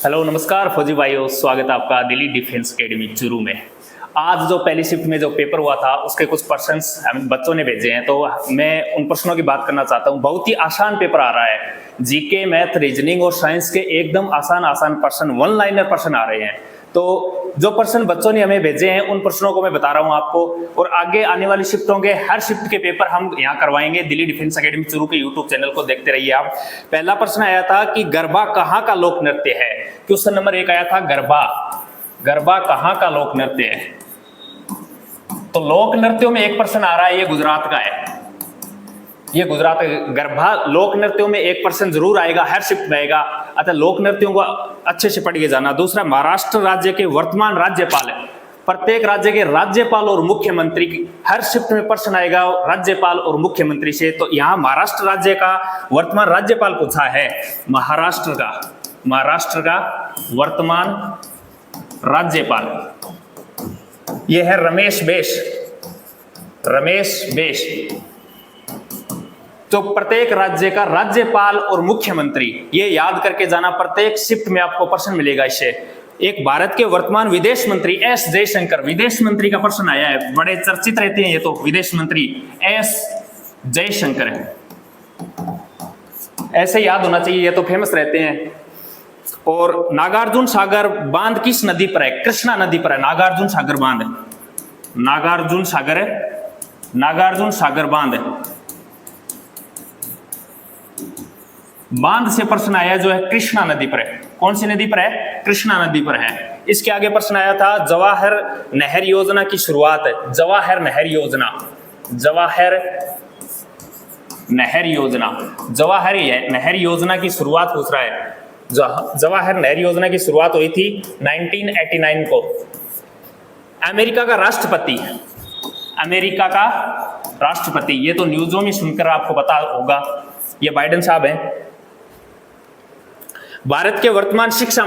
Hello नमस्कार फौजी भाइयों, स्वागत है आपका दिल्ली डिफेंस एकेडमी चूरू में। आज जो पहली शिफ्ट में जो पेपर हुआ था उसके कुछ क्वेश्चंस हम बच्चों ने भेजे हैं, तो मैं उन प्रश्नों की बात करना चाहता हूं। बहुत ही आसान पेपर आ रहा है, जीके, मैथ, रीजनिंग और साइंस के एकदम आसान प्रश्न, वन लाइनर प्रश्न आ रहे हैं। तो जो प्रश्न बच्चों ने हमें भेजे हैं उन प्रश्नों को मैं बता रहा हूं आपको, और आगे आने वाली शिफ्टों के हर शिफ्ट के पेपर हम यहाँ करवाएंगे। दिल्ली डिफेंस एकेडमी चूरू के यूट्यूब चैनल को देखते रहिए आप। पहला प्रश्न आया था कि गरबा कहाँ का लोक नृत्य है। क्वेश्चन नंबर 1 आया था गरबा। गरबा कहाँ का लोक नृत्य है? तो लोक नृत्यों में एक प्रश्न आ रहा है, ये गुजरात का है। ये गुजरात गरबा लोक नृत्यों में एक प्रश्न जरूर आएगा, हर शिफ्ट में आएगा। अतः लोक नृत्यों को अच्छे से पढ़ के जाना। दूसरा, महाराष्ट्र राज्य के वर्तमान राज्यपाल है। प्रत्येक राज्य के राज्यपाल और मुख्यमंत्री की हर शिफ्ट में प्रश्न आएगा, राज्यपाल और मुख्यमंत्री से। तो यहाँ महाराष्ट्र राज्य का वर्तमान राज्यपाल पूछा है, महाराष्ट्र का वर्तमान राज्यपाल ये है रमेश बैस। तो प्रत्येक राज्य का राज्यपाल और मुख्यमंत्री, ये याद करके जाना। प्रत्येक शिफ्ट में आपको प्रश्न मिलेगा इससे। एक भारत के वर्तमान विदेश मंत्री एस जयशंकर, विदेश मंत्री का प्रश्न आया है, बड़े चर्चित रहते हैं ये तो। विदेश मंत्री एस जयशंकर है, ऐसे याद होना चाहिए, ये तो फेमस रहते हैं। और नागार्जुन सागर बांध किस नदी पर है? कृष्णा नदी पर है नागार्जुन सागर बांध। नागार्जुन सागर बांध। बांध से प्रश्न आया जो है कृष्णा नदी पर है। कौन सी नदी पर है? कृष्णा नदी पर है। इसके आगे प्रश्न आया था जवाहर नहर योजना की शुरुआत है। जवाहर नहर योजना की शुरुआत पूछ रहा है। जवाहर नहर योजना की शुरुआत हुई थी 1989 को। अमेरिका का राष्ट्रपति, ये तो न्यूज़ों में सुनकर आपको पता होगा, ये बाइडेन साहब हैं। भारत के वर्तमान शिक्षा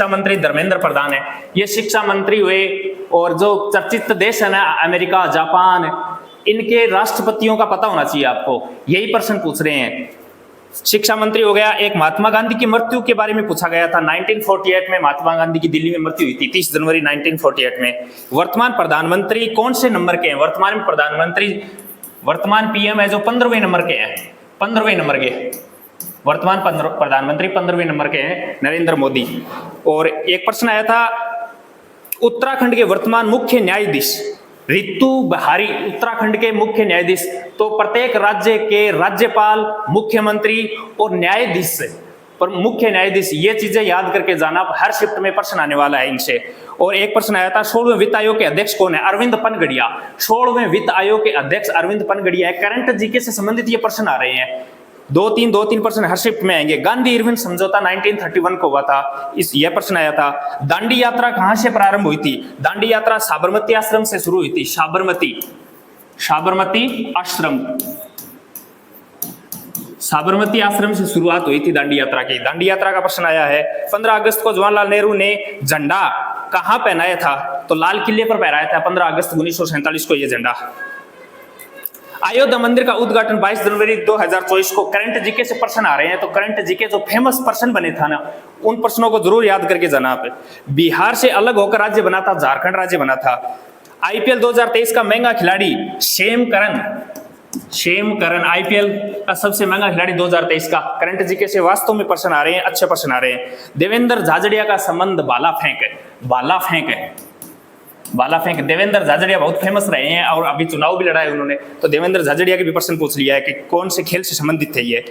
मंत्री धर्मेंद्र प्रधान है। ये शिक्षा मंत्री हुए। और जो चर्चित देश है ना, अमेरिका, जापान, इनके राष्ट्रपतियों का पता होना चाहिए आपको, यही प्रश्न पूछ रहे हैं। शिक्षा मंत्री हो गया। एक महात्मा गांधी की मृत्यु के बारे में पूछा गया था। 1948 में महात्मा गांधी की दिल्ली में मृत्यु हुई थी, 30 जनवरी 1948 में। वर्तमान प्रधानमंत्री कौन से नंबर के हैं? वर्तमान पीएम है जो 15वें नंबर के हैं। 15वें नंबर के वर्तमान प्रधानमंत्री 15वें नंबर के हैं, नरेंद्र मोदी। और एक प्रश्न आया था उत्तराखंड के वर्तमान मुख्य न्यायाधीश रितु बिहारी, उत्तराखंड के मुख्य न्यायाधीश। तो प्रत्येक राज्य के राज्यपाल, मुख्यमंत्री और न्यायाधीश पर मुख्य न्यायाधीश, ये चीजें याद करके जाना। हर शिफ्ट में प्रश्न आने वाला है इनसे। और एक प्रश्न आया था 16वें वित्त आयोग के अध्यक्ष कौन है? अरविंद पनगड़िया। 16वें वित्त आयोग के अध्यक्ष अरविंद पनगड़िया है। करंट जीके से संबंधित ये प्रश्न आ रहे हैं। दो तीन प्रश्न हर शिफ्ट में आएंगे। गांधी इरविन समझौता 1931 को हुआ था, यह प्रश्न आया था। दांडी यात्रा कहां से प्रारंभ हुई थी? दांडी यात्रा साबरमती आश्रम से शुरू हुई थी। साबरमती आश्रम से शुरुआत हुई थी दांडी यात्रा की। दांडी यात्रा का प्रश्न आया है। 15 अगस्त को जवाहरलाल नेहरू ने झंडा कहां पहनाया था? तो लाल किले पर पहनाया था 15 अगस्त 1947 को यह झंडा। अयोध्या मंदिर का उद्घाटन 22 जनवरी 2024 को। करंट जीके से प्रश्न आ रहे हैं, तो करंट जीके जो फेमस प्रश्न बने था ना, उन प्रश्नों को जरूर याद करके जाना आप। बिहार से अलग होकर राज्य बना था, झारखंड राज्य बना था। आईपीएल 2023 का महंगा खिलाड़ी शेम करन, आईपीएल का सबसे महंगा खिलाड़ी 2023 का। करंट जीके से वास्तव में प्रश्न आ रहे हैं, अच्छे प्रश्न आ रहे हैं। देवेंद्र झाझड़िया का संबंध भाला फेंक। देवेंद्र झाझड़िया बहुत फेमस रहे हैं और अभी चुनाव भी लड़ा है उन्होंने, तो देवेंद्र झाझड़िया के भी प्रश्न पूछ लिया है कि कौन से खेल से संबंधित थे ये।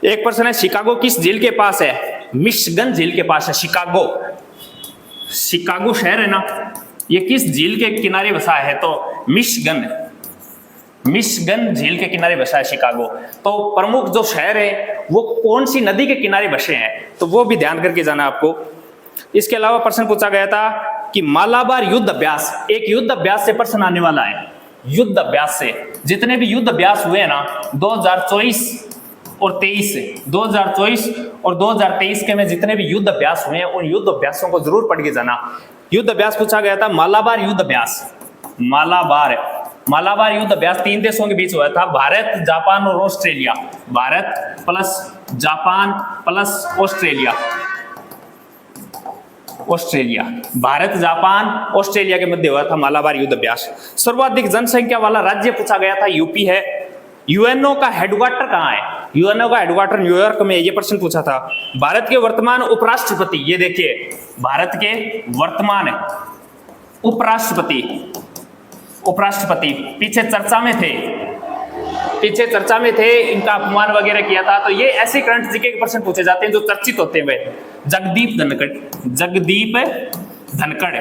एक प्रश्न है शिकागो किस झील के पास है? मिशिगन झील के पास है। शिकागो शहर है ना, ये किस झील के किनारे बसा है? तो मिशिगन झील के किनारे बसा है शिकागो। तो प्रमुख जो शहर है वो कौन सी नदी के किनारे बसे हैं, तो वो भी ध्यान करके जाना आपको। इसके अलावा प्रश्न पूछा गया था कि मालाबार युद्ध अभ्यास, एक युद्ध अभ्यास से प्रश्न आने वाला है। युद्ध अभ्यास से जितने भी युद्ध अभ्यास हुए ना 2024 और 2023 के में जितने भी युद्ध अभ्यास हुए हैं, उन युद्ध अभ्यासों को जरूर पढ़ के जाना। युद्ध अभ्यास पूछा गया था मालाबार युद्ध अभ्यास। मालाबार युद्ध अभ्यास 3 देशों के बीच हुआ था, भारत, जापान और Australia. Bharat plus Japan plus Australia. Australia, Bharat, Japan, Australia के मध्य हुआ था मालाबार युद्ध अभ्यास। सर्वाधिक जनसंख्या वाला राज्य पूछा गया था, यूपी है। यूएनओ का हेडक्वार्टर कहाँ है? यूएनओ का हेडक्वार्टर न्यूयॉर्क में, ये प्रश्न पूछा था। भारत के वर्तमान उपराष्ट्रपति, ये देखिए, भारत के वर्तमान उपराष्ट्रपति पीछे चर्चा में थे, इनका अपमान वगैरह किया था। तो ये ऐसे करंट जीके के प्रश्न पूछे जाते हैं जो चर्चित होते हैं। वे जगदीप धनखड़,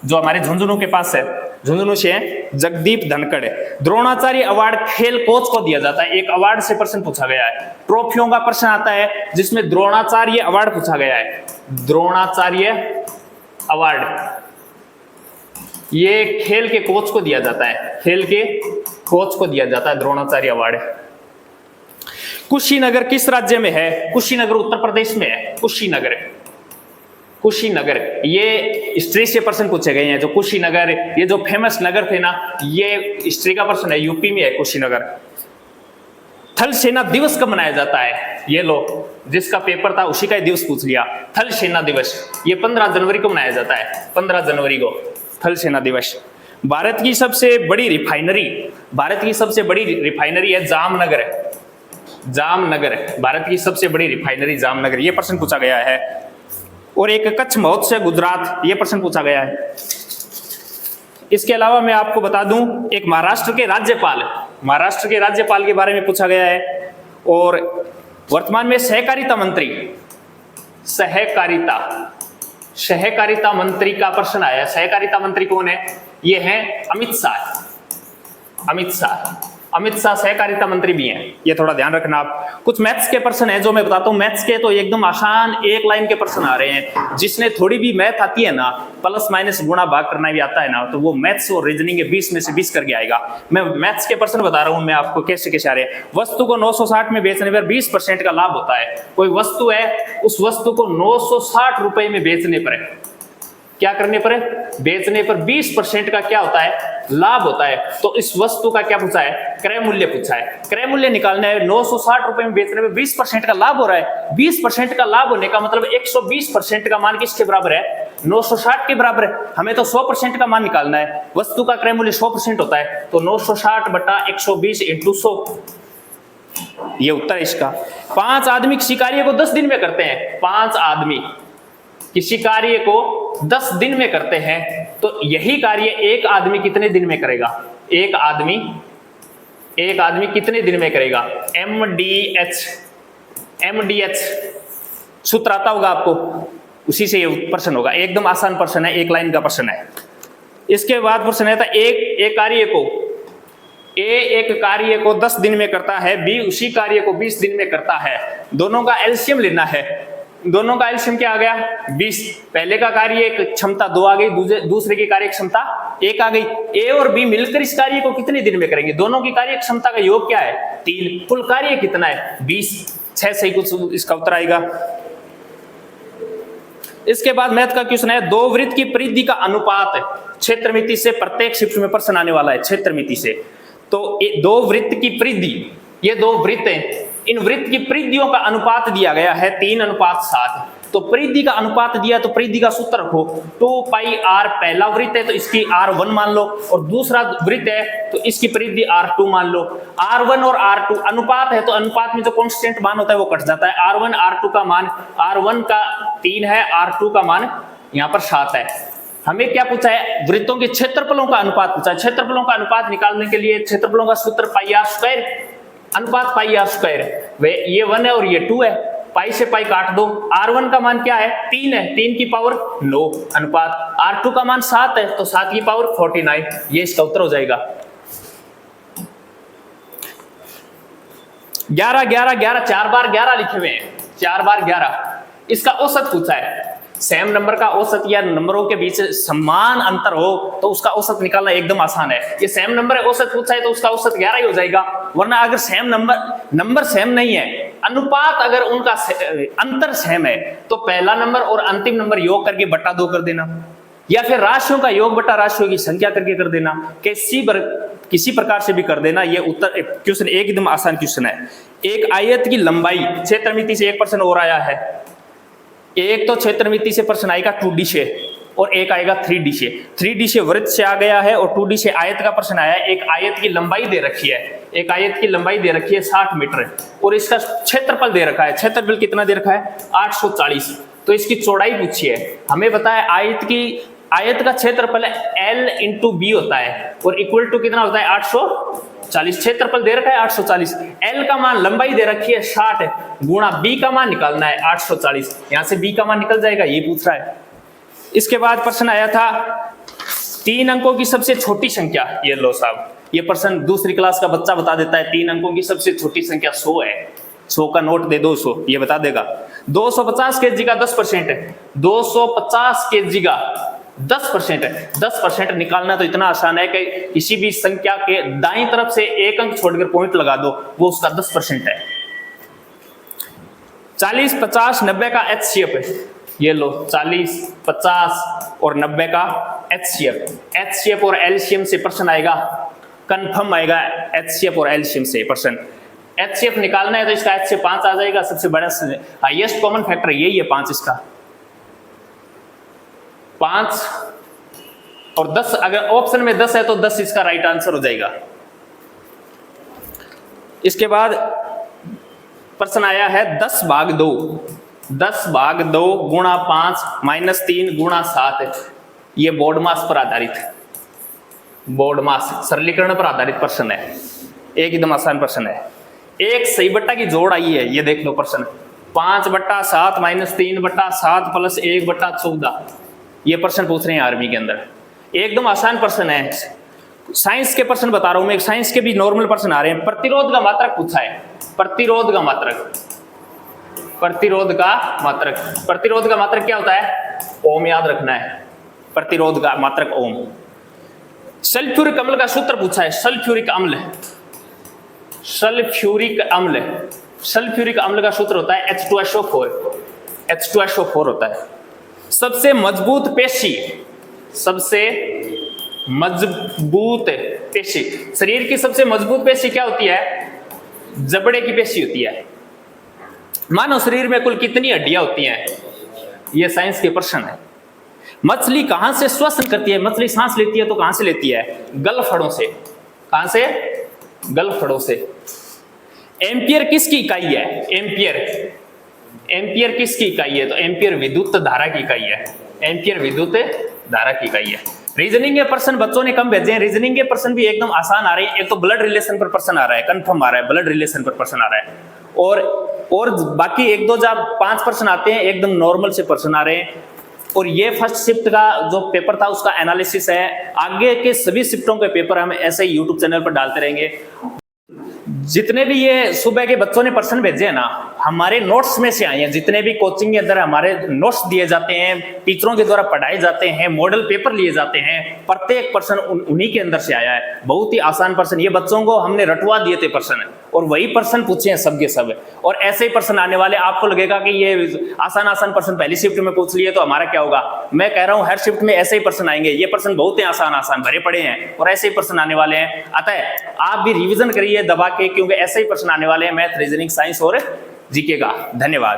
जो हमारे झुंझुनू के पास है, झुंझुनू से है, जगदीप धनखड़। द्रोणाचार्य अवार्ड खेल कोच को दिया जाता है। एक अवार्ड से प्रश्न पूछा गया है। ट्रॉफियों का प्रश्न आता है जिसमें द्रोणाचार्य अवार्ड पूछा गया है। द्रोणाचार्य अवार्ड ये खेल के कोच को दिया जाता है, खेल के कोच को दिया जाता है द्रोणाचार्य अवार्ड। कुशीनगर किस राज्य में है? कुशीनगर उत्तर प्रदेश में है। कुशीनगर, ये हिस्ट्री से प्रश्न पूछे गए हैं। जो कुशीनगर, ये जो फेमस नगर थे ना, ये हिस्ट्री का प्रश्न है, यूपी में है कुशीनगर। थल सेना दिवस कब मनाया जाता है? ये लो, जिसका पेपर था उसी का ही दिवस पूछ लिया। थल सेना दिवस ये 15 जनवरी को मनाया जाता है, 15 जनवरी को थल सेना दिवस। भारत की सबसे बड़ी रिफाइनरी है जामनगर। भारत की सबसे बड़ी रिफाइनरी जामनगर, ये प्रश्न पूछा गया है। और एक कच्छ महोत्सव गुजरात, ये प्रश्न पूछा गया है। इसके अलावा मैं आपको बता दूं, एक महाराष्ट्र के राज्यपाल के बारे में पूछा गया है। और वर्तमान में सहकारिता मंत्री का प्रश्न आया। सहकारिता मंत्री कौन है? ये है अमित शाह सहकारिता मंत्री भी हैं, ये थोड़ा ध्यान रखना आप। कुछ मैथ्स के प्रश्न है जो मैं बताता हूँ। मैथ्स के तो एकदम आसान एक लाइन के प्रश्न आ रहे हैं। जिसने थोड़ी भी मैथ आती है ना, प्लस माइनस गुणा भाग करना भी आता है ना, तो वो मैथ्स और रीजनिंग के 20 में से 20 करके आएगा। मैं मैथ्स के प्रश्न बता रहा हूँ मैं आपको कैसे आ रहे हैं। वस्तु को 960 में बेचने पर 20% का लाभ होता है। कोई वस्तु है, उस वस्तु को 960 रुपए में बेचने पर क्या करने पर है? बेचने पर 20% का क्या होता है? लाभ होता है। तो इस वस्तु का क्या पूछा है? क्रय मूल्य पूछा है। क्रय मूल्य निकालना है। 960 रुपए में बेचने में 20% का लाभ हो रहा है। 20% का लाभ होने का मतलब 120% का मान किसके बराबर है? 960 के बराबर है। हमें तो 100% का मान निकालना है। वस्तु का क्रय मूल्य 100% होता है, तो 960 बटा 120 इंटू 100, ये उत्तर है इसका। 5 आदमी किसी कार्य को 10 दिन में करते हैं। 5 आदमी किसी कार्य को 10 दिन में करते हैं, तो यही कार्य एक आदमी कितने दिन में करेगा? एक आदमी कितने दिन में करेगा? MDH सूत्र आता होगा आपको, उसी से ये प्रश्न होगा। एकदम आसान प्रश्न है, एक लाइन का प्रश्न है। इसके बाद प्रश्न है एक कार्य को 10 दिन में करता है, बी उसी कार्य को 20 दिन में करता है। दोनों का एलसीएम लेना है। दोनों का एलसीएम क्या आ गया? 20। पहले का कार्य एक क्षमता 2 आ गई, दूसरे की कार्य क्षमता 1 आ गई। ए और बी मिलकर इस कार्य को कितने दिन में करेंगे? दोनों की कार्य क्षमता का योग क्या है? 3। कुल कार्य कितना है? 20। 6 सही कुछ इसका उत्तर आएगा। इसके बाद मैथ का क्वेश्चन है, 2 वृत्त की परिधि का अनुपात क्षेत्रमिति से। प्रत्येक शिफ्ट में प्रश्न आने वाला है क्षेत्रमिति से। तो 2 वृत्त की परिधि, ये 2 वृत्त हैं, इन वृत्त की परिधियों का अनुपात दिया गया है 3:7। तो परिधि का अनुपात दिया, तो परिधि का सूत्र रखो 2πr। पहला वृत्त है तो इसकी r1 मान लो, और दूसरा वृत्त है तो इसकी परिधि r2 मान लो। r1 और r2 अनुपात है, तो अनुपात में जो कांस्टेंट मान होता है वो कट जाता है। r1 r2 का मान, r1 का 3 है, r2 का मान यहाँ पर 7 है। हमें क्या पूछा है? वृत्तों के क्षेत्रफलों का अनुपात पूछा है। क्षेत्रफलों का अनुपात निकालने के लिए क्षेत्रफलों का सूत्र πr², अनुपात πr²। वे ये 1 है और ये 2 है, पाई से पाई काट दो। r1 का मान क्या है? 3 है, 3 की पावर 9 अनुपात। r2 का मान 7 है, तो 7 की पावर 49। ये इसका उत्तर हो जाएगा। 11 11 11 4 बार 11 लिखे हुए हैं, 4 बार 11। इसका औसत पूछा है। सेम नंबर का औसत या नंबरों के बीच समान अंतर हो तो उसका औसत निकालना एकदम आसान है। ये सेम नंबर है, औसत पूछा है तो उसका औसत 11 ही हो जाएगा। वरना अगर सेम नंबर सेम नहीं है, अनुपात अगर उनका अंतर सेम है, तो पहला नंबर और अंतिम नंबर योग करके बटा 2 कर देना। या फिर राशियों का योग बटा राशियों की संख्या करके कर देना, किसी प्रकार से भी कर देना। ये उत्तर क्वेश्चन एकदम आसान क्वेश्चन है। एक आयत की लंबाई क्षेत्रमिति से एक प्रश्न और आया है। एक तो क्षेत्रमिति से प्रश्न आएगा 2D से और एक आएगा 3D से। 3D से वृत्त से आ गया है और 2D से आयत का प्रश्न आया है। एक आयत की लंबाई दे रखी है, एक आयत की लंबाई दे रखी है 60 मीटर और इसका क्षेत्रफल दे रखा है। क्षेत्रफल कितना दे रखा है? 840। तो इसकी चौड़ाई पूछी है। हमें पता है आयत का क्षेत्रफल L इंटू बी होता है और इक्वल टू कितना होता है? 840। क्षेत्रफल दे रखा है 840, L का मान लंबाई दे रखी है 60 गुणा B का मान निकालना है 840। यहां से B का मान निकल जाएगा, ये पूछ रहा है। इसके बाद प्रश्न आया था 3 अंकों की सबसे छोटी संख्या। ये लो साहब, ये प्रश्न दूसरी क्लास का बच्चा बता देता है। 3 अंकों की सबसे छोटी संख्या 100 है। 100 का नोट दे 200, ये बता देगा। 250 kg का 10% है। 250 kg का 10% है। 10% निकालना तो इतना आसान है कि किसी भी संख्या के दाईं तरफ से एक अंक छोड़कर पॉइंट लगा दो, वो उसका 10% है। 40, 50, 90 का HCF है। ये लो 40, 50 और 90 का HCF और LCM से प्रश्न आएगा, कंफर्म आएगा। HCF और LCM से प्रश्न। HCF निकालना है तो इसका HCF 5 आ जाएगा। सबसे बड़ा हाईएस्ट कॉमन फैक्टर यही है 5, इसका 5 और 10। अगर ऑप्शन में 10 है तो 10 इसका राइट आंसर हो जाएगा। इसके बाद प्रश्न आया है 10 भाग 2 गुणा 5 माइनस 3 गुणा 7। ये बोर्ड मास पर आधारित है, बोर्ड मास सरलीकरण पर आधारित प्रश्न है। एकदम आसान प्रश्न है। एक सही बट्टा की जोड़ आई है, ये देख लो प्रश्न। 5/7 माइनस 3/7 प्लस 1/14। ये प्रश्न पूछ रहे हैं आर्मी के अंदर। एकदम आसान प्रश्न है। साइंस के प्रश्न बता रहा हूं मैं, साइंस के भी नॉर्मल प्रश्न आ रहे हैं। प्रतिरोध का मात्रक पूछा है। प्रतिरोध का मात्रक क्या होता है? ओम याद रखना है। प्रतिरोध का मात्रक ओम। सल्फ्यूरिक अम्ल का सूत्र पूछा है। सल्फ्यूरिक अम्ल का सूत्र होता है H2SO4 होता है। सबसे मजबूत पेशी, शरीर की सबसे मजबूत पेशी क्या होती है? जबड़े की पेशी होती है। मानव शरीर में कुल कितनी हड्डियां होती हैं? ये साइंस के प्रश्न है। मछली कहां से श्वसन करती है? मछली सांस लेती है तो कहां से लेती है? गलफड़ों से। कहां से? गलफड़ों से। एम्पियर किसकी इकाई है? एम्पियर किसकी इकाई है? तो एम्पियर विद्युत धारा की इकाई है। एम्पियर विद्युत धारा की इकाई है। रीजनिंग के प्रश्न बच्चों ने कम भेजे हैं। रीजनिंग के प्रश्न भी एकदम आसान आ रहे हैं। एक तो ब्लड रिलेशन पर प्रश्न आ रहा है, कंफर्म आ रहा है, ब्लड रिलेशन पर प्रश्न आ रहा है। और बाकी 1-2 जब 5 प्रश्न आते हैं एकदम नॉर्मल से प्रश्न आ रहे हैं। और ये फर्स्ट शिफ्ट का जो पेपर था उसका एनालिसिस है। आगे के सभी शिफ्टों के पेपर हम ऐसे ही यूट्यूब चैनल पर डालते रहेंगे। जितने भी ये सुबह के बच्चों ने प्रश्न भेजे हैं ना, हमारे नोट्स में से आए हैं। जितने भी कोचिंग के अंदर हमारे नोट्स दिए जाते हैं, टीचरों के द्वारा पढ़ाए जाते हैं, मॉडल पेपर लिए जाते हैं, प्रत्येक प्रश्न उन्हीं के अंदर से आया है। बहुत ही आसान प्रश्न। ये बच्चों को हमने रटवा दिए थे प्रश्न और वही प्रश्न पूछे हैं सबके सब। और ऐसे ही प्रश्न आने वाले। आपको लगेगा कि ये आसान प्रश्न पहली शिफ्ट में पूछ लिए तो हमारा क्या होगा? मैं कह रहा हूं हर शिफ्ट में ऐसे ही प्रश्न आएंगे। ये प्रश्न बहुत ही आसान भरे पड़े हैं और ऐसे ही प्रश्न आने वाले हैं। अतः आप भी रिविजन करिए दबा के, क्योंकि ऐसे ही प्रश्न आने वाले हैं मैथ, रीजनिंग, साइंस और जीके का। धन्यवाद।